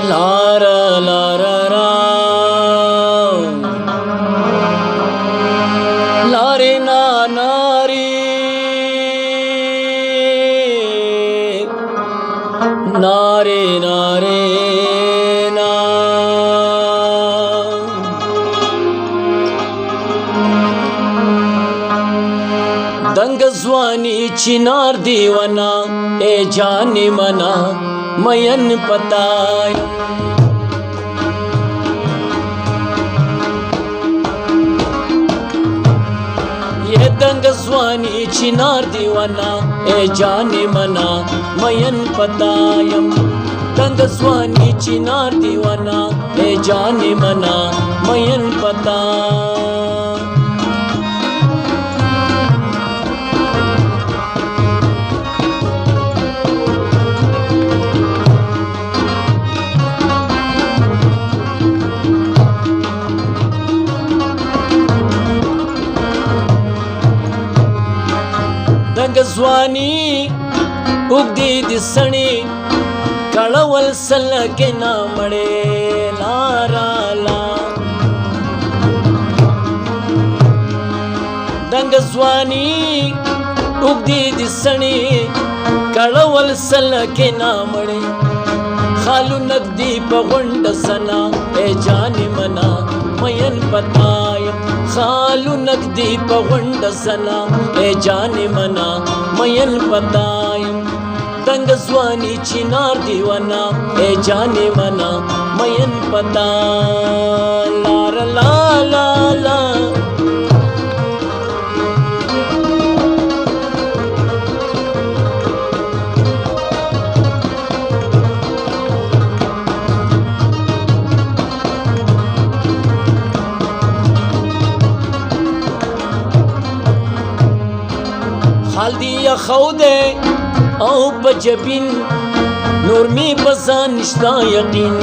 ಲಾರ ಲಾರ ಲಾರೆ ನಾರಿ ನಾರೆ ನಾರೆ ನಾ दंग ज़्वानी चिनार दीवाना ए जाने मना मयन पताय ये दंग ज़्वानी चिनार दीवाना ए जाने मना मयन पतायम दंग ज़्वानी चिनार दीवाना ए जाने मना मयन पता दंग ज़्वानी उगदी दिसणी कळवल सलके ना मळे लारा ला दंग ज़्वानी उगदी दिसणी कळवल सलके ना मळे खालू नगदी पगुंड सना ए जाने मना मयन पताय खालू नगदी पगुंड सना ए जाने मना मयन पताय दंग ज़्वानी चिनार दीवाना ए जाने मना मयन पता लार ला ला ला خالدی یا خوده او بجبین نور می بزان نشتا یقین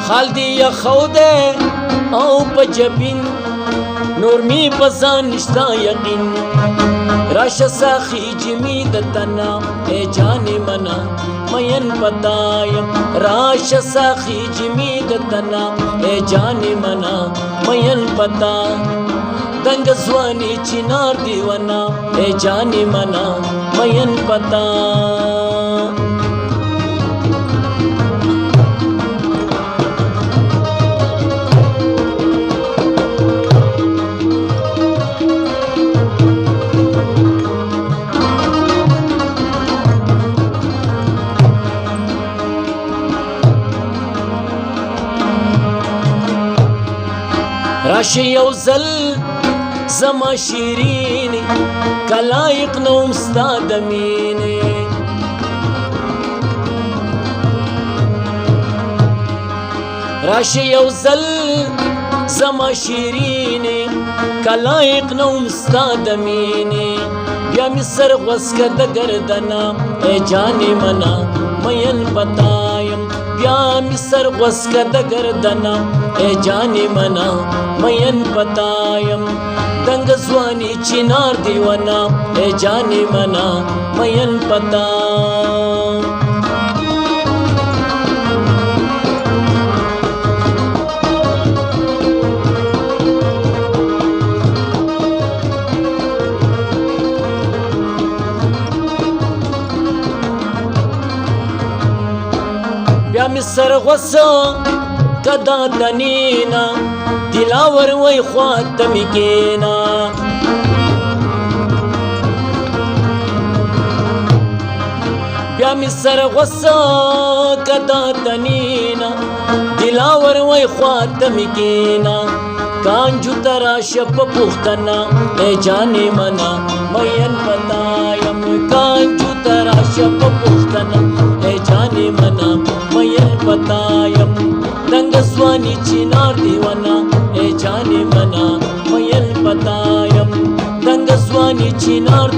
خالدی یا خوده او بجبین نور می بزان نشتا یقین راش ساخی جمی دتنا اے جانی منا मयन पतायम राश साखी जिमी दतना ए जाने मना मयन पता दंग ज़्वानी चिनार दीवाना ए जाने मना मयन पता راشي يوزل زما شيريني كلايق نوم استادميني راشي يوزل زما شيريني كلايق نوم استادميني بيا مصر غسكة دقردنا اي جاني منا مين بطايم بيا مصر غسكة دقردنا اے جانی منا مین پتایم دنگ ज़्वानी चिनार दीवाना اے جانی منا مین پتا بیا مصر غصہ کدا دنینا دلاور وی خواتمی کینا بیا مصر غصہ کدا دنینا دلاور وی خواتمی کینا کانجو تراش پختنا اے جانے منا مین پتایم کانجو تراش پختنا اے جانے منا مین پتایم دنگ ज़्वानी चिनार दीवाना ए जाने मना मयन पतायम दंग ज़्वानी चिनार